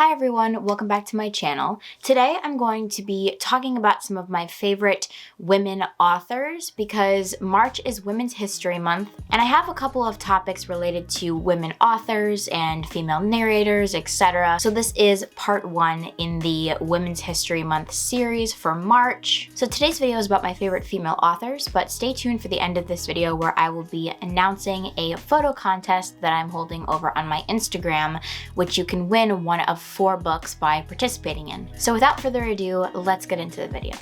Hi everyone, welcome back to my channel. Today I'm going to be talking about some of my favorite women authors because March is Women's History Month, and I have a couple of topics related to women authors and female narrators, etc. So this is part 1 in the Women's History Month series for March. So today's video is about my favorite female authors, but stay tuned for the end of this video where I will be announcing a photo contest that I'm holding over on my Instagram, which you can win one of 4 books by participating in. So without further ado, let's get into the video.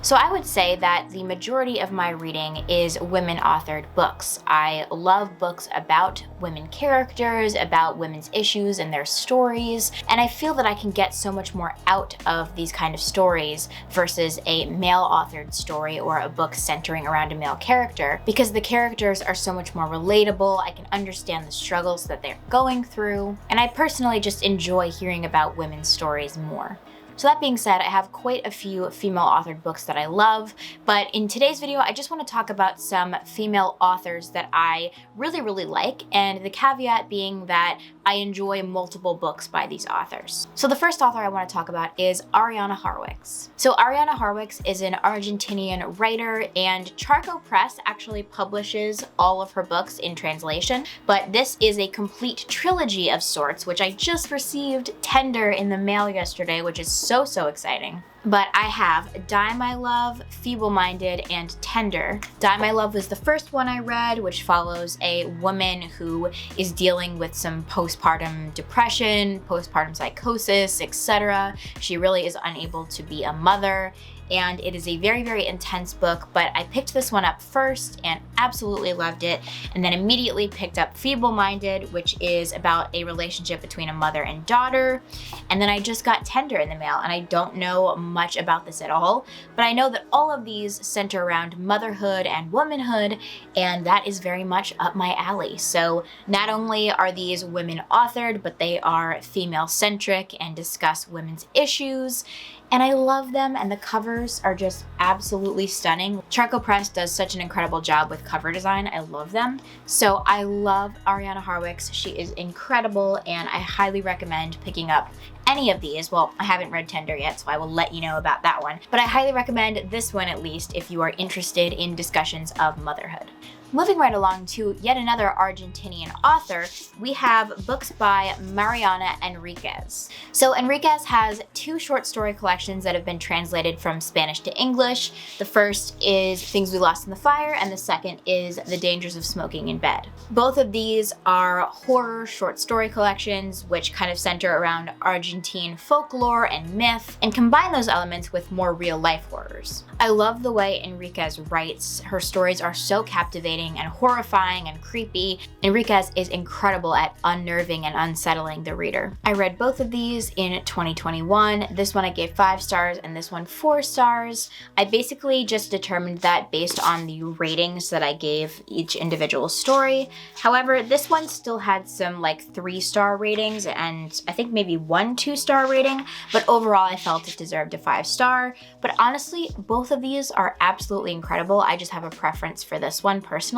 So I would say that the majority of my reading is women-authored books. I love books about women characters, about women's issues and their stories, and I feel that I can get so much more out of these kind of stories versus a male-authored story or a book centering around a male character, because the characters are so much more relatable. I can understand the struggles that they're going through, and I personally just enjoy hearing about women's stories more. So that being said, I have quite a few female-authored books that I love, but in today's video, I just want to talk about some female authors that I really like, and the caveat being that I enjoy multiple books by these authors. So the first author I want to talk about is Ariana Hardwicks. So Ariana Hardwicks is an Argentinian writer, and Charco Press actually publishes all of her books in translation, but this is a complete trilogy of sorts, which I just received tender in the mail yesterday, which is so exciting. But I have Die My Love, Feeble-Minded, and Tender. Die My Love was the first one I read, which follows a woman who is dealing with some postpartum depression, postpartum psychosis, etc. She really is unable to be a mother, and it is a very intense book, but I picked this one up first and absolutely loved it, and then immediately picked up Feeble-Minded, which is about a relationship between a mother and daughter, and then I just got Tender in the mail, and I don't know much about this at all, but I know that all of these center around motherhood and womanhood, and that is very much up my alley. So not only are these women authored, but they are female-centric and discuss women's issues, and I love them, and the covers are just absolutely stunning. Charco Press does such an incredible job with cover design. I love them. So I love Ariana Hardwicks. She is incredible, and I highly recommend picking up any of these. Well, I haven't read Tender yet, so I will let you know about that one. But I highly recommend this one at least if you are interested in discussions of motherhood. Moving right along to yet another Argentinian author, we have books by Mariana Enriquez. So Enriquez has 2 short story collections that have been translated from Spanish to English. The first is Things We Lost in the Fire, and the second is The Dangers of Smoking in Bed. Both of these are horror short story collections which kind of center around Argentine folklore and myth and combine those elements with more real-life horrors. I love the way Enriquez writes. Her stories are so captivating and horrifying and creepy. Enriquez is incredible at unnerving and unsettling the reader. I read both of these in 2021. This one I gave 5 stars and this one 4 stars. I basically just determined that based on the ratings that I gave each individual story. However, this one still had some like 3-star ratings and I think maybe 1 2-star rating, but overall I felt it deserved a 5-star. But honestly, both of these are absolutely incredible. I just have a preference for this one personally,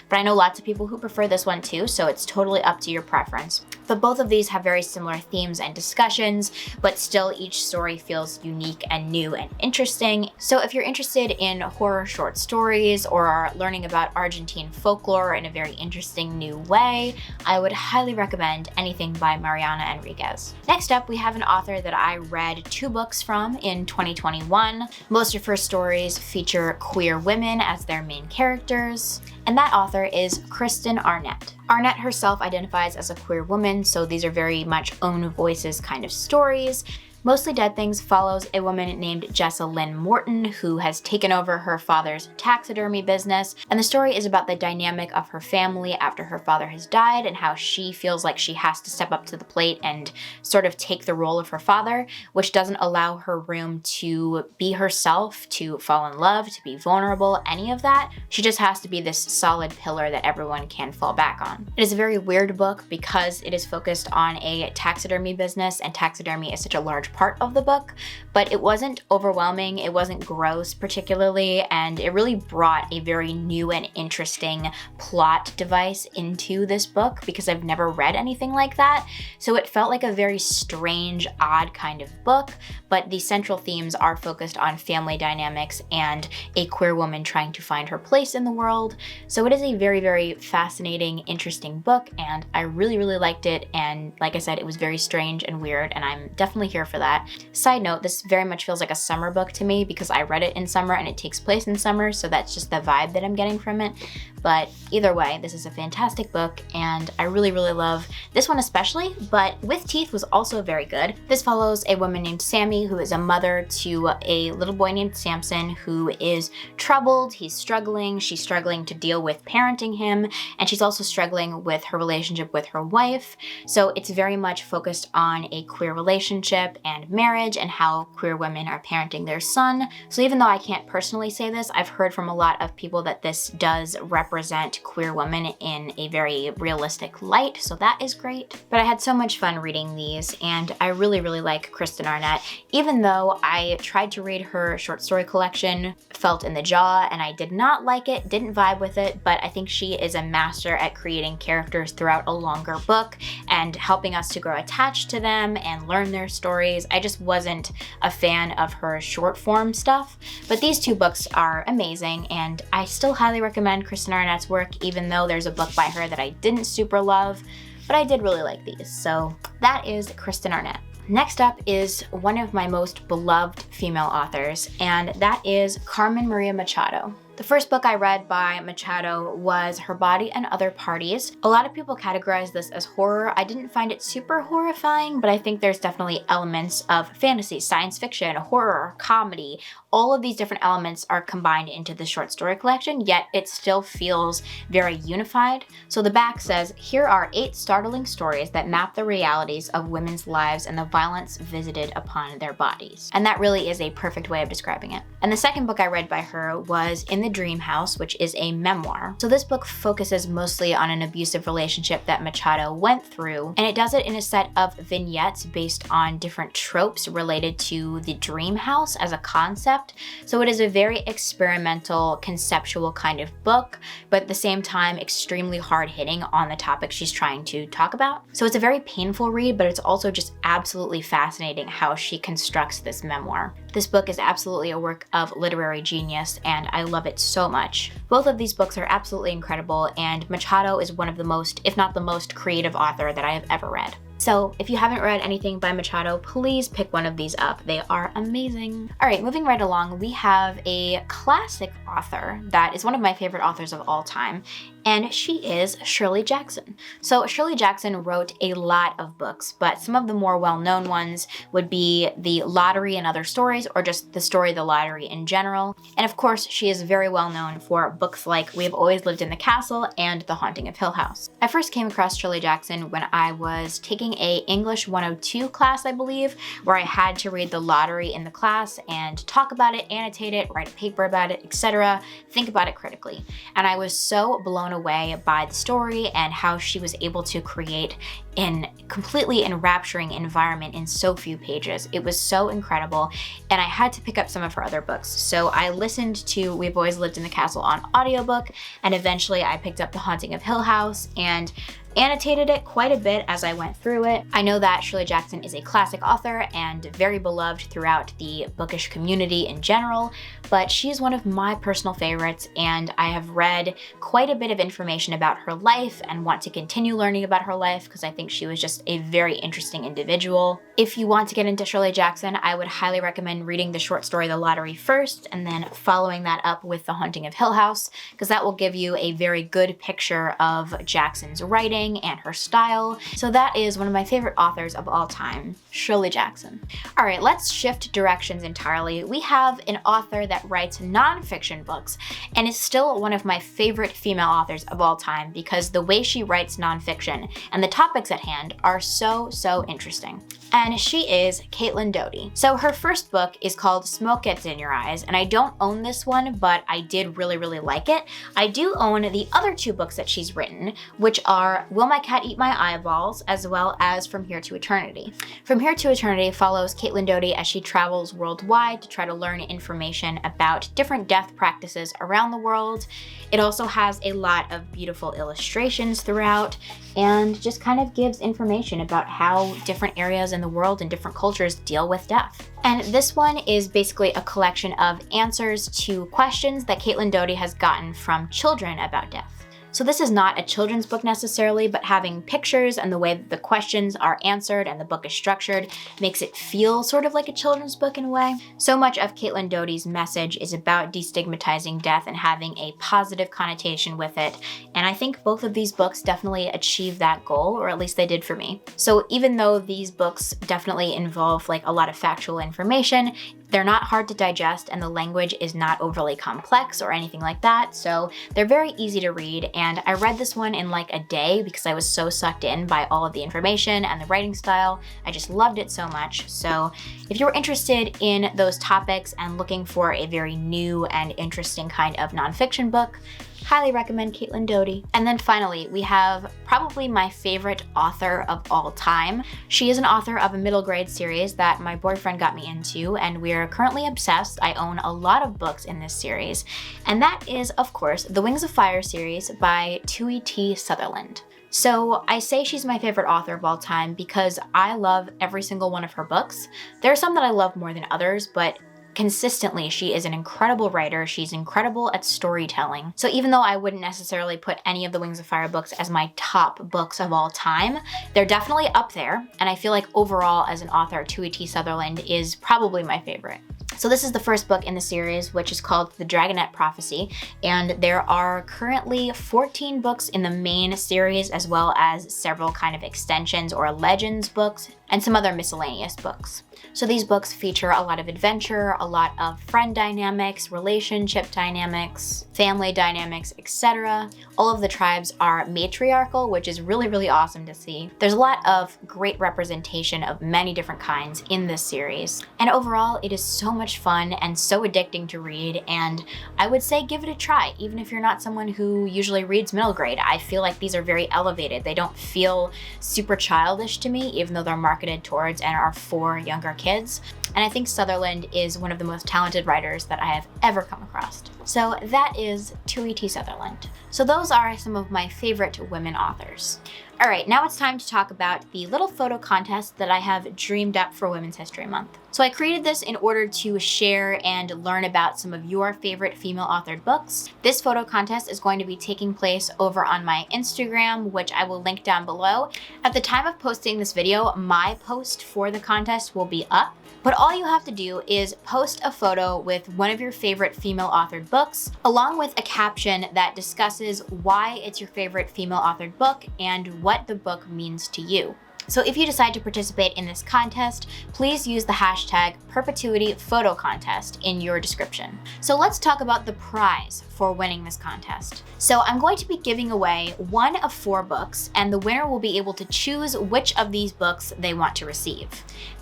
but I know lots of people who prefer this one too, so it's totally up to your preference. But both of these have very similar themes and discussions, but still each story feels unique and new and interesting. So if you're interested in horror short stories or are learning about Argentine folklore in a very interesting new way, I would highly recommend anything by Mariana Enriquez. Next up, we have an author that I read 2 books from in 2021. Most of her stories feature queer women as their main characters, and that author is Kyra Arnett. Arnett herself identifies as a queer woman, so these are very much own voices kind of stories. Mostly Dead Things follows a woman named Jessa Lynn Morton who has taken over her father's taxidermy business, and the story is about the dynamic of her family after her father has died and how she feels like she has to step up to the plate and sort of take the role of her father, which doesn't allow her room to be herself, to fall in love, to be vulnerable, any of that. She just has to be this solid pillar that everyone can fall back on. It is a very weird book because it is focused on a taxidermy business, and taxidermy is such a large large part of the book, but it wasn't overwhelming, it wasn't gross particularly, and it really brought a very new and interesting plot device into this book because I've never read anything like that. So it felt like a very strange, odd kind of book, but the central themes are focused on family dynamics and a queer woman trying to find her place in the world. So it is a very, very fascinating, interesting book, and I really, really liked it. And like I said, it was very strange and weird, and I'm definitely here for that. Side note, this very much feels like a summer book to me because I read it in summer and it takes place in summer, so that's just the vibe that I'm getting from it. But either way, this is a fantastic book, and I really, really love this one especially, but With Teeth was also very good. This follows a woman named Sammy who is a mother to a little boy named Samson who is troubled, he's struggling, she's struggling to deal with parenting him, and she's also struggling with her relationship with her wife. So it's very much focused on a queer relationship and marriage and how queer women are parenting their son. So even though I can't personally say this, I've heard from a lot of people that this does represent queer women in a very realistic light, so that is great. But I had so much fun reading these, and I really, really like Kristen Arnett. Even though I tried to read her short story collection, Felt in the Jaw, and I did not like it, didn't vibe with it, but I think she is a master at creating characters throughout a longer book and helping us to grow attached to them and learn their stories. I just wasn't a fan of her short form stuff, but these two books are amazing, and I still highly recommend Kristen Arnett's work, even though there's a book by her that I didn't super love, but I did really like these. So that is Kristen Arnett. Next up is one of my most beloved female authors, and that is Carmen Maria Machado. The first book I read by Machado was Her Body and Other Parties. A lot of people categorize this as horror. I didn't find it super horrifying, but I think there's definitely elements of fantasy, science fiction, horror, comedy. All of these different elements are combined into the short story collection, yet it still feels very unified. So the back says, here are 8 startling stories that map the realities of women's lives and the violence visited upon their bodies. And that really is a perfect way of describing it. And the second book I read by her was In the Dream House, which is a memoir. So this book focuses mostly on an abusive relationship that Machado went through, and it does it in a set of vignettes based on different tropes related to the dream house as a concept. So it is a very experimental, conceptual kind of book, but at the same time extremely hard-hitting on the topic she's trying to talk about. So it's a very painful read, but it's also just absolutely fascinating how she constructs this memoir. This book is absolutely a work of literary genius, and I love it so much. Both of these books are absolutely incredible, and Machado is one of the most, if not the most, creative author that I have ever read. So if you haven't read anything by Machado, please pick one of these up. They are amazing. All right, moving right along, we have a classic author that is one of my favorite authors of all time, and she is Shirley Jackson. So Shirley Jackson wrote a lot of books, but some of the more well-known ones would be The Lottery and Other Stories, or just The Story, The Lottery in general. And of course, she is very well known for books like We Have Always Lived in the Castle and The Haunting of Hill House. I first came across Shirley Jackson when I was taking a English 102 class, I believe, where I had to read The Lottery in the class and talk about it, annotate it, write a paper about it, etc., think about it critically. And I was so blown away by the story and how she was able to create an completely enrapturing environment in so few pages. It was so incredible, and I had to pick up some of her other books. So I listened to We've Always Lived in the Castle on audiobook, and eventually I picked up The Haunting of Hill House and annotated it quite a bit as I went through it. I know that Shirley Jackson is a classic author and very beloved throughout the bookish community in general, but she's one of my personal favorites, and I have read quite a bit of information about her life and want to continue learning about her life because I think she was just a very interesting individual. If you want to get into Shirley Jackson, I would highly recommend reading the short story The Lottery first and then following that up with The Haunting of Hill House, because that will give you a very good picture of Jackson's writing and her style. So that is one of my favorite authors of all time, Shirley Jackson. All right, let's shift directions entirely. We have an author that writes nonfiction books and is still one of my favorite female authors of all time because the way she writes nonfiction and the topics at hand are so interesting. And she is Caitlin Doughty. So her first book is called Smoke Gets in Your Eyes, and I don't own this one, but I did really like it. I do own the other 2 books that she's written, which are Will My Cat Eat My Eyeballs, as well as From Here to Eternity. From Here to Eternity follows Caitlin Doughty as she travels worldwide to try to learn information about different death practices around the world. It also has a lot of beautiful illustrations throughout and just kind of gives information about how different areas in the world and different cultures deal with death. And this one is basically a collection of answers to questions that Caitlin Doughty has gotten from children about death. So this is not a children's book necessarily, but having pictures and the way that the questions are answered and the book is structured makes it feel sort of like a children's book in a way. So much of Caitlin Doughty's message is about destigmatizing death and having a positive connotation with it. And I think both of these books definitely achieve that goal, or at least they did for me. So even though these books definitely involve like a lot of factual information, they're not hard to digest and the language is not overly complex or anything like that, so they're very easy to read. And I read this one in like a day because I was so sucked in by all of the information and the writing style. I just loved it so much. So if you're interested in those topics and looking for a very new and interesting kind of nonfiction book, highly recommend Caitlin Doughty. And then finally, we have probably my favorite author of all time. She is an author of a middle grade series that my boyfriend got me into, and we're currently obsessed. I own a lot of books in this series, and that is, of course, the Wings of Fire series by Tui T Sutherland. So I say she's my favorite author of all time because I love every single one of her books. There are some that I love more than others, but consistently, she is an incredible writer. She's incredible at storytelling. So even though I wouldn't necessarily put any of the Wings of Fire books as my top books of all time, they're definitely up there. And I feel like overall as an author, Tui T Sutherland is probably my favorite. So this is the first book in the series, which is called The Dragonette Prophecy, and there are currently 14 books in the main series, as well as several kind of extensions or legends books, and some other miscellaneous books. So these books feature a lot of adventure, a lot of friend dynamics, relationship dynamics, family dynamics, etc. All of the tribes are matriarchal, which is really, really awesome to see. There's a lot of great representation of many different kinds in this series. And overall, it is so much fun and so addicting to read, and I would say give it a try, even if you're not someone who usually reads middle grade. I feel like these are very elevated. They don't feel super childish to me, even though they're marketed towards and are for younger kids. And I think Sutherland is one of the most talented writers that I have ever come across. So that is Tui T Sutherland. So those are some of my favorite women authors. All right, now it's time to talk about the little photo contest that I have dreamed up for Women's History Month. So I created this in order to share and learn about some of your favorite female authored books. This photo contest is going to be taking place over on my Instagram, which I will link down below. At the time of posting this video, my post for the contest will be up. But all you have to do is post a photo with one of your favorite female authored books, along with a caption that discusses why it's your favorite female authored book and what the book means to you. So if you decide to participate in this contest, please use the hashtag #PerpetuityPhotoContest in your description. So let's talk about the prize for winning this contest. So I'm going to be giving away one of 4 books, and the winner will be able to choose which of these books they want to receive.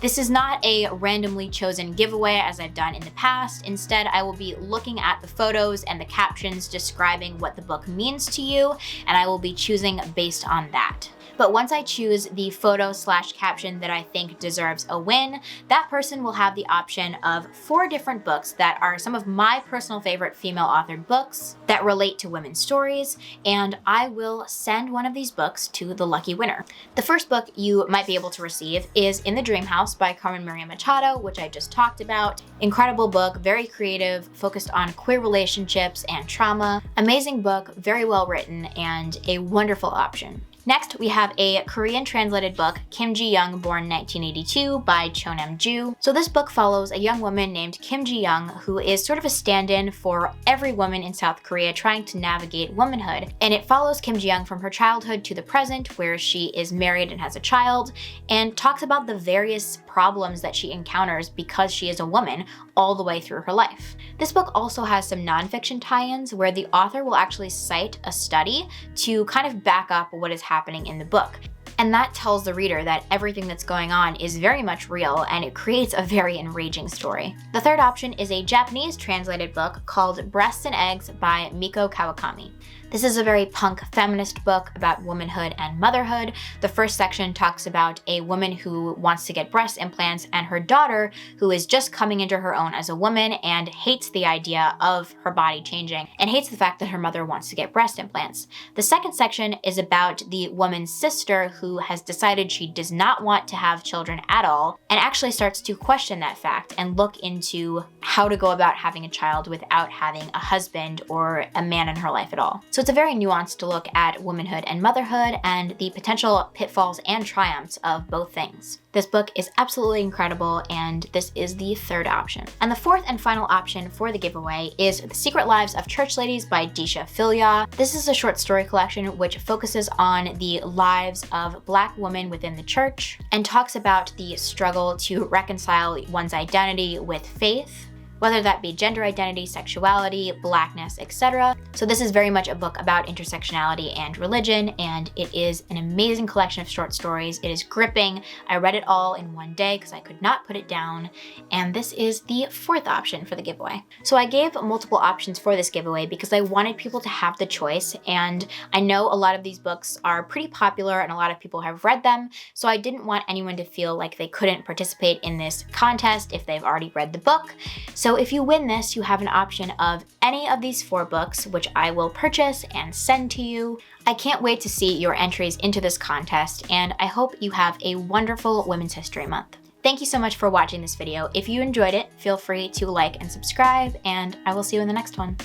This is not a randomly chosen giveaway as I've done in the past. Instead, I will be looking at the photos and the captions describing what the book means to you, and I will be choosing based on that. But once I choose the photo/caption that I think deserves a win, that person will have the option of 4 different books that are some of my personal favorite female authored books that relate to women's stories, and I will send one of these books to the lucky winner. The first book you might be able to receive is In the Dream House by Carmen Machado, which I just talked about. Incredible book, very creative, focused on queer relationships and trauma. Amazing book, very well written, and a wonderful option. Next, we have a Korean translated book, Kim Ji-young, born 1982, by Nam-joo. So this book follows a young woman named Kim Ji-young who is sort of a stand-in for every woman in South Korea trying to navigate womanhood. And it follows Kim Ji-young from her childhood to the present, where she is married and has a child, and talks about the various problems that she encounters because she is a woman all the way through her life. This book also has some nonfiction tie-ins where the author will actually cite a study to kind of back up what is happening in the book. And that tells the reader that everything that's going on is very much real, and it creates a very enraging story. The third option is a Japanese translated book called Breasts and Eggs by Mieko Kawakami. This is a very punk feminist book about womanhood and motherhood. The first section talks about a woman who wants to get breast implants and her daughter who is just coming into her own as a woman and hates the idea of her body changing and hates the fact that her mother wants to get breast implants. The second section is about the woman's sister who has decided she does not want to have children at all and actually starts to question that fact and look into how to go about having a child without having a husband or a man in her life at all. So it's a very nuanced look at womanhood and motherhood and the potential pitfalls and triumphs of both things. This book is absolutely incredible, and this is the third option. And the fourth and final option for the giveaway is The Secret Lives of Church Ladies by Deesha Philyaw. This is a short story collection which focuses on the lives of Black women within the church and talks about the struggle to reconcile one's identity with faith, whether that be gender identity, sexuality, Blackness, etc. So this is very much a book about intersectionality and religion, and it is an amazing collection of short stories. It is gripping. I read it all in one day because I could not put it down, and this is the fourth option for the giveaway. So I gave multiple options for this giveaway because I wanted people to have the choice, and I know a lot of these books are pretty popular and a lot of people have read them, so I didn't want anyone to feel like they couldn't participate in this contest if they've already read the book. So if you win this, you have an option of any of these 4 books, which I will purchase and send to you. I can't wait to see your entries into this contest, and I hope you have a wonderful Women's History Month. Thank you so much for watching this video. If you enjoyed it, feel free to like and subscribe, and I will see you in the next one.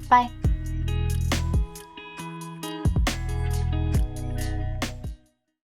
Bye.